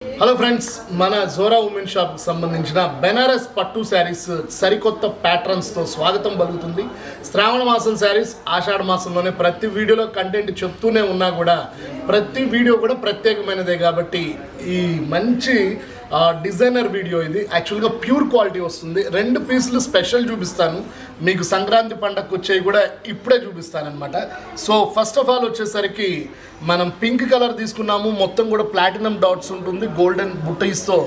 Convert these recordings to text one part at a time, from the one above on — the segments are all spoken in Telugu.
హలో ఫ్రెండ్స్, మన జోరా ఉమెన్ షాప్కి సంబంధించిన బెనారస్ పట్టు శారీస్ సరికొత్త ప్యాటర్న్స్తో స్వాగతం పలుకుతుంది. శ్రావణ మాసం శారీస్ ఆషాఢ మాసంలోనే ప్రతి వీడియోలో కంటెంట్ చెప్తూనే ఉన్నా కూడా ప్రతి వీడియో కూడా ప్రత్యేకమైనదే కాబట్టి ఈ మంచి డిజైనర్ వీడియో ఇది. యాక్చువల్గా ప్యూర్ క్వాలిటీ వస్తుంది. 2 పీసులు స్పెషల్ చూపిస్తాను మీకు. సంక్రాంతి పండగకు వచ్చేవి కూడా ఇప్పుడే చూపిస్తానమాట. సో ఫస్ట్ ఆఫ్ ఆల్ వచ్చేసరికి మనం పింక్ కలర్ తీసుకున్నాము. మొత్తం కూడా ప్లాటినం డాట్స్ ఉంటుంది, గోల్డెన్ బుట్టీస్తో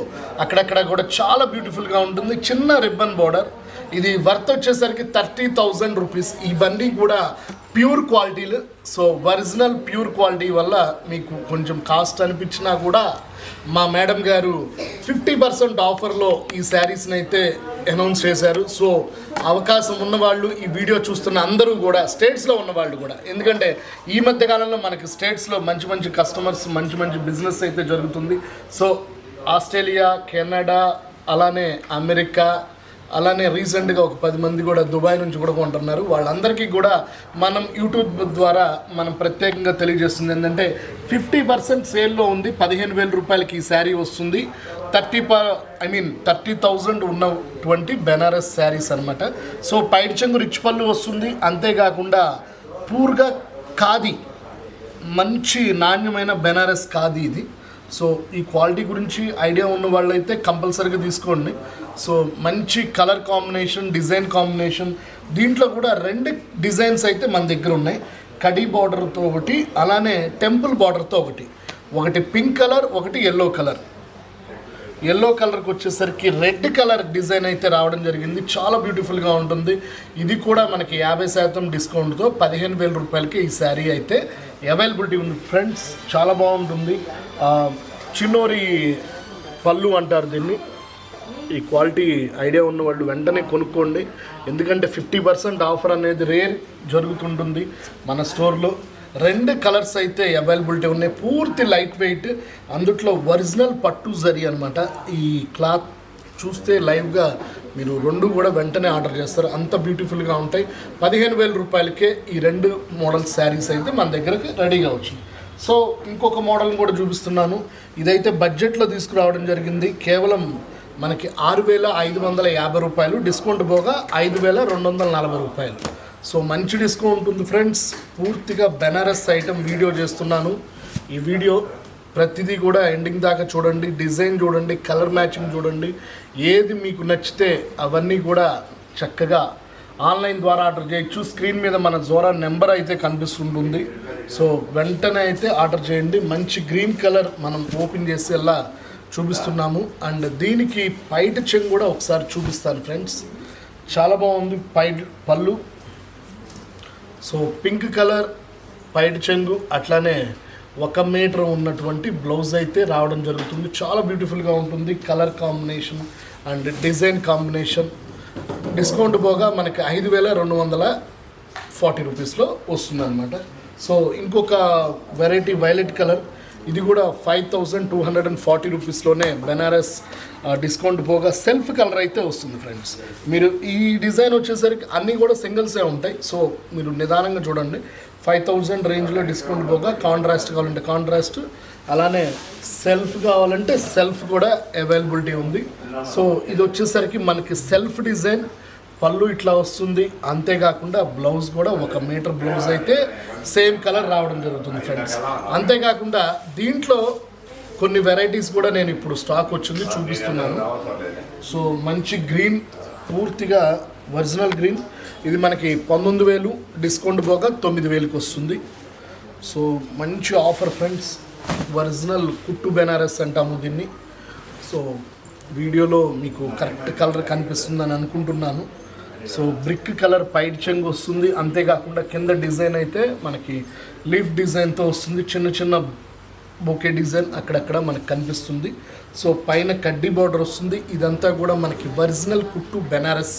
అక్కడక్కడ కూడా చాలా బ్యూటిఫుల్గా ఉంటుంది. చిన్న రిబ్బన్ బార్డర్. ఇది వర్త్ వచ్చేసరికి 30,000 రూపీస్. ఇవన్నీ కూడా ప్యూర్ క్వాలిటీలు. సో ఒరిజినల్ ప్యూర్ క్వాలిటీ వల్ల మీకు కొంచెం కాస్ట్ అనిపించినా కూడా మా మేడం గారు 50% ఆఫర్లో ఈ శారీస్ని అయితే అనౌన్స్ చేశారు. సో అవకాశం ఉన్నవాళ్ళు, ఈ వీడియో చూస్తున్న అందరూ కూడా స్టేట్స్లో ఉన్నవాళ్ళు కూడా, ఎందుకంటే ఈ మధ్య కాలంలో మనకి స్టేట్స్లో మంచి మంచి కస్టమర్స్, మంచి మంచి బిజినెస్ అయితే జరుగుతుంది. సో ఆస్ట్రేలియా, కెనడా, అలానే అమెరికా, అలానే రీసెంట్గా ఒక 10 మంది కూడా దుబాయ్ నుంచి కూడా కొంటున్నారు. వాళ్ళందరికీ కూడా మనం యూట్యూబ్ ద్వారా మనం ప్రత్యేకంగా తెలియజేస్తుంది ఏంటంటే 50% సేల్లో ఉంది. 15,000 రూపాయలకి ఈ శారీ వస్తుంది. 30,000 ఉన్నటువంటి బెనారస్ శారీస్ అనమాట. సో పైడి చెంగు రిచ్ పళ్ళు వస్తుంది. అంతేకాకుండా పూర్గా ఖాదీ, మంచి నాణ్యమైన బెనారస్ ఖాదీ ఇది. సో ఈ క్వాలిటీ గురించి ఐడియా ఉన్న వాళ్ళైతే కంపల్సరీగా తీసుకోండి. సో మంచి కలర్ కాంబినేషన్, డిజైన్ కాంబినేషన్. దీంట్లో కూడా 2 డిజైన్స్ అయితే మన దగ్గర ఉన్నాయి. కడీ బార్డర్తో ఒకటి, అలానే టెంపుల్ బార్డర్తో ఒకటి పింక్ కలర్, ఒకటి ఎల్లో కలర్. ఎల్లో కలర్కి వచ్చేసరికి రెడ్ కలర్ డిజైన్ అయితే రావడం జరిగింది. చాలా బ్యూటిఫుల్గా ఉంటుంది. ఇది కూడా మనకి 50% డిస్కౌంట్తో 15,000 రూపాయలకి ఈ శారీ అయితే అవైలబిలిటీ ఉంది ఫ్రెండ్స్. చాలా బాగుంటుంది. చిన్నోరి పళ్ళు అంటారు దీన్ని. ఈ క్వాలిటీ ఐడియా ఉన్న వాళ్ళు వెంటనే కొనుక్కోండి. ఎందుకంటే 50% ఆఫర్ అనేది రేర్ జరుగుతుంటుంది మన స్టోర్లో. 2 కలర్స్ అయితే అవైలబిలిటీ ఉన్నాయి. పూర్తి లైట్ వెయిట్, అందుట్లో ఒరిజినల్ పట్టు జరీ అనమాట. ఈ క్లాత్ చూస్తే లైవ్గా మీరు 2 కూడా వెంటనే ఆర్డర్ చేస్తారు. అంత బ్యూటిఫుల్గా ఉంటాయి. 15,000 రూపాయలకే ఈ 2 మోడల్ శారీస్ అయితే మన దగ్గరకు రెడీగా వచ్చింది. సో ఇంకొక మోడల్ని కూడా చూపిస్తున్నాను. ఇదైతే బడ్జెట్లో తీసుకురావడం జరిగింది. కేవలం మనకి 6,550 రూపాయలు, డిస్కౌంట్ పోగా 5,240 రూపాయలు. సో మంచి డిస్కౌంట్ ఉంది ఫ్రెండ్స్. పూర్తిగా బెనారస్ ఐటమ్ వీడియో చేస్తున్నాను. ఈ వీడియో ప్రతిదీ కూడా ఎండింగ్ దాకా చూడండి. డిజైన్ చూడండి, కలర్ మ్యాచింగ్ చూడండి. ఏది మీకు నచ్చితే అవన్నీ కూడా చక్కగా ఆన్లైన్ ద్వారా ఆర్డర్ చేయొచ్చు. స్క్రీన్ మీద మన జోరా నెంబర్ అయితే కనిపిస్తుంటుంది. సో వెంటనే అయితే ఆర్డర్ చేయండి. మంచి గ్రీన్ కలర్ మనం ఓపెన్ చేసేలా చూపిస్తున్నాము. అండ్ దీనికి పైట చెంగు కూడా ఒకసారి చూపిస్తాను ఫ్రెండ్స్. చాలా బాగుంది పళ్ళు. సో పింక్ కలర్ పైట చెంగు, అట్లానే 1 మీటర్ ఉన్నటువంటి బ్లౌజ్ అయితే రావడం జరుగుతుంది. చాలా బ్యూటిఫుల్గా ఉంటుంది. Colour combination and design combination. Discount పోగా మనకి 5,240 రూపీస్లో వస్తుంది అనమాట. సో ఇంకొక వెరైటీ వైలెట్ కలర్, ఇది కూడా 5,240 రూపీస్లోనే బెనారస్ డిస్కౌంట్ పోగా సెల్ఫ్ కలర్ అయితే వస్తుంది ఫ్రెండ్స్. మీరు ఈ డిజైన్ వచ్చేసరికి అన్నీ కూడా సింగిల్సే ఉంటాయి. సో మీరు నిదానంగా చూడండి. 5,000 రేంజ్లో డిస్కౌంట్ పోగా కాంట్రాస్ట్ కావాలంటే కాంట్రాస్ట్, అలానే సెల్ఫ్ కావాలంటే సెల్ఫ్ కూడా అవైలబిలిటీ ఉంది. సో ఇది వచ్చేసరికి మనకి సెల్ఫ్ డిజైన్, పళ్ళు ఇట్లా వస్తుంది. అంతేకాకుండా బ్లౌజ్ కూడా 1 మీటర్ బ్లౌజ్ అయితే సేమ్ కలర్ రావడం జరుగుతుంది ఫ్రెండ్స్. అంతేకాకుండా దీంట్లో కొన్ని వెరైటీస్ కూడా నేను ఇప్పుడు స్టాక్ వచ్చింది చూపిస్తున్నాను. సో మంచి గ్రీన్, పూర్తిగా ఒరిజినల్ గ్రీన్. ఇది మనకి 19,000, డిస్కౌంట్ పోగా 9,000కి వస్తుంది. సో మంచి ఆఫర్ ఫ్రెండ్స్. ఒరిజినల్ కుట్టు బెనారస్ అంటాము దీన్ని. సో వీడియోలో మీకు కరెక్ట్ కలర్ కనిపిస్తుందని అనుకుంటున్నాను. సో బ్రిక్ కలర్ పైడ్ చెంగు వస్తుంది. అంతేకాకుండా కింద డిజైన్ అయితే మనకి లీఫ్ డిజైన్తో వస్తుంది. చిన్న చిన్న బొకే డిజైన్ అక్కడక్కడ మనకు కనిపిస్తుంది. సో పైన కడ్డీ బార్డర్ వస్తుంది. ఇదంతా కూడా మనకి ఒరిజినల్ కుట్టు బెనారస్.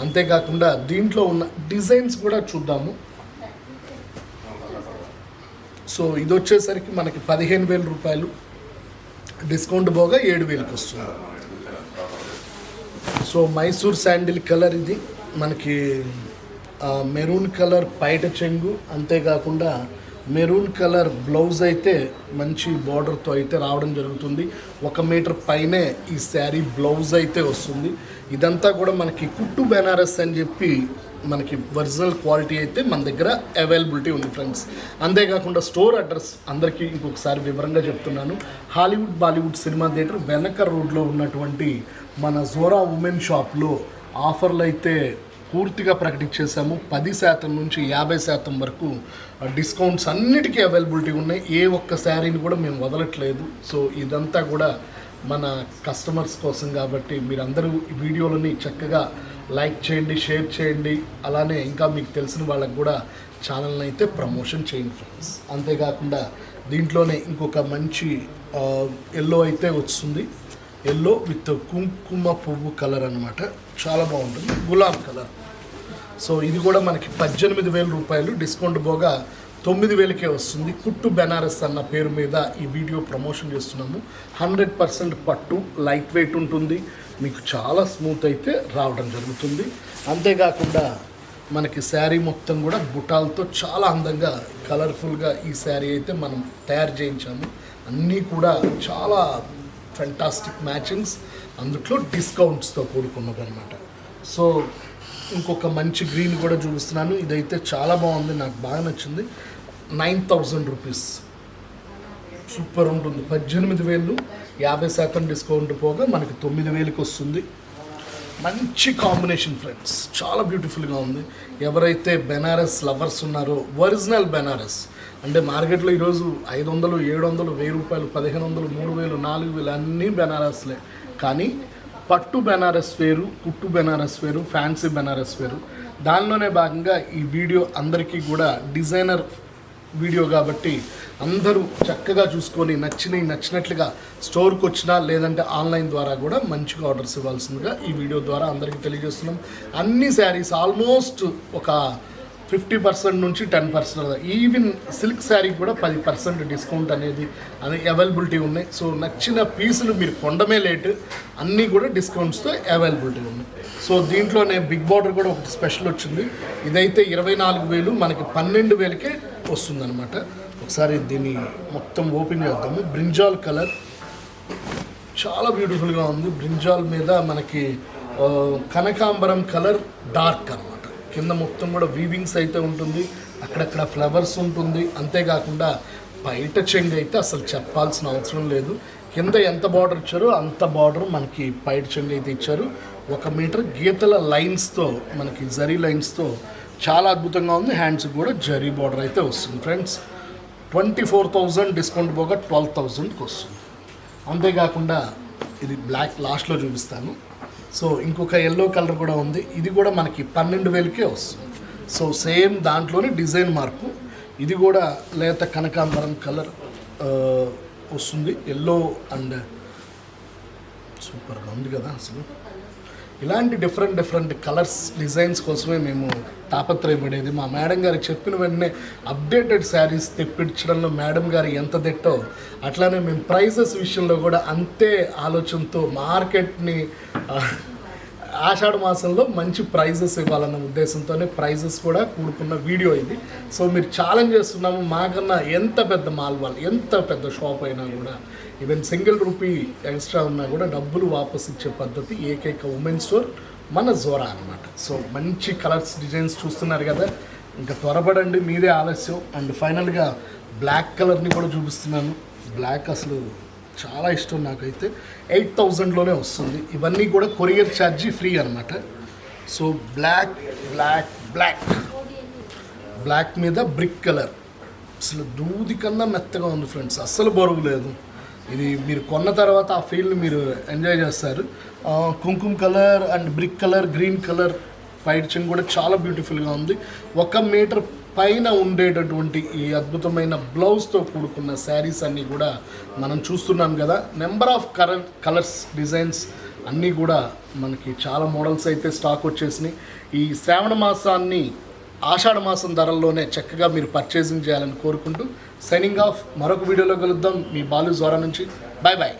అంతేకాకుండా దీంట్లో ఉన్న డిజైన్స్ కూడా చూద్దాము. సో ఇది వచ్చేసరికి మనకి 15,000 రూపాయలు, డిస్కౌంట్ పోగా 7,000కి వస్తుంది. సో మైసూర్ శాండిల్ కలర్, ఇది మనకి మెరూన్ కలర్ పైట చెంగు, అంతేకాకుండా మెరూన్ కలర్ బ్లౌజ్ అయితే మంచి బార్డర్తో అయితే రావడం జరుగుతుంది. 1 మీటర్ పైనే ఈ శారీ బ్లౌజ్ అయితే వస్తుంది. ఇదంతా కూడా మనకి కుట్టు బెనారస్ అని చెప్పి మనకి ఒరిజినల్ క్వాలిటీ అయితే మన దగ్గర అవైలబిలిటీ ఉంది ఫ్రెండ్స్. అంతేకాకుండా స్టోర్ అడ్రస్ అందరికీ ఇంకొకసారి వివరంగా చెప్తున్నాను. హాలీవుడ్ బాలీవుడ్ సినిమా థియేటర్ వెనక రోడ్లో ఉన్నటువంటి మన జోరా ఉమెన్ షాప్లో ఆఫర్లు అయితే పూర్తిగా ప్రకటించేసాము. 10% నుంచి 50% వరకు డిస్కౌంట్స్ అన్నిటికీ అవైలబిలిటీ ఉన్నాయి. ఏ ఒక్క శారీని కూడా మేము వదలట్లేదు. సో ఇదంతా కూడా మన కస్టమర్స్ కోసం కాబట్టి మీరందరూ ఈ వీడియోలని చక్కగా లైక్ చేయండి, షేర్ చేయండి. అలానే ఇంకా మీకు తెలిసిన వాళ్ళకి కూడా ఛానల్ని అయితే ప్రమోషన్ చేయండి ఫ్రెండ్స్. అంతేకాకుండా దీంట్లోనే ఇంకొక మంచి ఎల్లో అయితే వస్తుంది. ఎల్లో విత్ కుంకుమ పువ్వు కలర్ అనమాట. చాలా బాగుంటుంది, గులాబ్ కలర్. సో ఇది కూడా మనకి 18,000 రూపాయలు డిస్కౌంట్ పోగా 9,000కే వస్తుంది. కుట్టు బెనారస్ అన్న పేరు మీద ఈ వీడియో ప్రమోషన్ చేస్తున్నాము. 100% పట్టు, లైట్ వెయిట్ ఉంటుంది, మీకు చాలా స్మూత్ అయితే రావడం జరుగుతుంది. అంతేకాకుండా మనకి శారీ మొత్తం కూడా బుటాలతో చాలా అందంగా కలర్ఫుల్గా ఈ శారీ అయితే మనం తయారు చేయించాము. అన్నీ కూడా చాలా ఫెంటాస్టిక్ మ్యాచింగ్స్, అందుట్లో డిస్కౌంట్స్తో కూడుకున్నది అనమాట. సో ఇంకొక మంచి గ్రీన్ కూడా చూపిస్తున్నాను. ఇదైతే చాలా బాగుంది, నాకు బాగా నచ్చింది. 9,000 రూపీస్, సూపర్ ఉంటుంది. 18,000, 50% డిస్కౌంట్ పోగా మనకి 9,000కి వస్తుంది. మంచి కాంబినేషన్ ఫ్రెండ్స్, చాలా బ్యూటిఫుల్గా ఉంది. ఎవరైతే బెనారస్ లవర్స్ ఉన్నారో, ఒరిజినల్ బెనారస్ అంటే మార్కెట్లో ఈరోజు 500, 700, 1000 రూపాయలు, 1,500, 3,000, 4,000 అన్నీ బెనారస్లే. కానీ పట్టు బెనారస్ వేరు, కుట్టు బెనారస్ వేరు, ఫ్యాన్సీ బెనారస్ వేరు. దానిలోనే భాగంగా ఈ వీడియో అందరికీ కూడా డిజైనర్ వీడియో కాబట్టి అందరూ చక్కగా చూసుకొని నచ్చినట్లుగా స్టోర్కి వచ్చినా లేదంటే ఆన్లైన్ ద్వారా కూడా మంచిగా ఆర్డర్స్ ఇవ్వాల్సిందిగా ఈ వీడియో ద్వారా అందరికీ తెలియజేస్తున్నాం. అన్ని శారీస్ ఆల్మోస్ట్ ఒక 50% నుంచి 10%, ఈవెన్ సిల్క్ శారీ కూడా 10% డిస్కౌంట్ అనేది అవైలబిలిటీ ఉన్నాయి. సో నచ్చిన పీసులు మీరు కొండమే లేటు, అన్నీ కూడా డిస్కౌంట్స్తో అవైలబిలిటీ ఉన్నాయి. సో దీంట్లోనే బిగ్ బార్డర్ కూడా ఒకటి స్పెషల్ వచ్చింది. ఇదైతే 24,000, మనకి 12,000కే వస్తుందన్నమాట. ఒకసారి దీన్ని మొత్తం ఓపెన్ చేద్దాము. బ్రింజాల్ కలర్ చాలా బ్యూటిఫుల్గా ఉంది. బ్రింజాల్ మీద మనకి కనకాంబరం కలర్ డార్క్ అనమాట. కింద మొత్తం కూడా వీవింగ్స్ అయితే ఉంటుంది, అక్కడక్కడ ఫ్లవర్స్ ఉంటుంది. అంతేకాకుండా బయట చెంగు అయితే అసలు చెప్పాల్సిన అవసరం లేదు. కింద ఎంత బార్డర్ ఇచ్చారో అంత బార్డర్ మనకి బయట చెంగు అయితే ఇచ్చారు. 1 మీటర్ గీతల లైన్స్తో, మనకి జరీ లైన్స్తో చాలా అద్భుతంగా ఉంది. హ్యాండ్స్ కూడా జరీ బార్డర్ అయితే వస్తుంది ఫ్రెండ్స్. 24,000 డిస్కౌంట్ పోగా 12,000కి వస్తుంది. అంతేకాకుండా ఇది బ్లాక్ లాస్ట్లో చూపిస్తాను. సో ఇంకొక ఎల్లో కలర్ కూడా ఉంది. ఇది కూడా మనకి 12,000కే వస్తుంది. సో సేమ్ దాంట్లోనే డిజైన్ మార్పు. ఇది కూడా లేత కనకాంబరం కలర్ వస్తుంది. ఎల్లో అండ్ సూపర్గా ఉంది కదా అసలు. ఇలాంటి డిఫరెంట్ కలర్స్ డిజైన్స్ కోసమే మేము తాపత్రయపడేది. మా మేడం గారు చెప్పిన వెంటనే అప్డేటెడ్ శారీస్ తెప్పించడంలో మేడం గారు ఎంత దిట్టో, అట్లానే మేము ప్రైజెస్ విషయంలో కూడా అంతే ఆలోచనతో మార్కెట్ని ఆషాఢ మాసంలో మంచి ప్రైజెస్ ఇవ్వాలన్న ఉద్దేశంతోనే ప్రైజెస్ కూడా కూడుకున్న వీడియో ఇది. సో మీరు ఛాలెంజ్ చేస్తున్నాము, మాకన్నా ఎంత పెద్ద మాల్ వాళ్ళు, ఎంత పెద్ద షాప్ అయినా కూడా, ఈవెన్ ₹1 ఎక్స్ట్రా ఉన్నా కూడా డబ్బులు వాపస్ ఇచ్చే పద్ధతి ఏకైక ఉమెన్ స్టోర్ మన జోరా అనమాట. సో మంచి కలర్స్ డిజైన్స్ చూస్తున్నారు కదా, ఇంకా త్వరపడండి, మీదే ఆలస్యం. అండ్ ఫైనల్గా బ్లాక్ కలర్ని కూడా చూపిస్తున్నాను. బ్లాక్ అసలు చాలా ఇష్టం నాకైతే. 8,000లోనే వస్తుంది. ఇవన్నీ కూడా కొరియర్ ఛార్జీ ఫ్రీ అనమాట. సో బ్లాక్ మీద బ్రిక్ కలర్ అసలు దూది కన్నా మెత్తగా ఉంది ఫ్రెండ్స్, అస్సలు బరువు లేదు. ఇది మీరు కొన్న తర్వాత ఆ ఫీల్ని మీరు ఎంజాయ్ చేస్తారు. కుంకుమ colour and brick colour, green colour పైడ్చింగ్ కూడా చాలా బ్యూటిఫుల్గా ఉంది. 1 మీటర్ పైన ఉండేటటువంటి ఈ అద్భుతమైన బ్లౌజ్తో కూడుకున్న శారీస్ అన్నీ కూడా మనం చూస్తున్నాం కదా. నెంబర్ ఆఫ్ కలర్స్ డిజైన్స్ అన్నీ కూడా మనకి చాలా మోడల్స్ అయితే స్టాక్ వచ్చేసినాయి. ఈ శ్రావణ మాసాన్ని ఆషాఢ మాసం ధరల్లోనే చక్కగా మీరు పర్చేసింగ్ చేయాలని కోరుకుంటూ సైనింగ్ ఆఫ్. మరొక వీడియోలో కలుద్దాం. మీ బాలు జోరా నుంచి. Bye bye.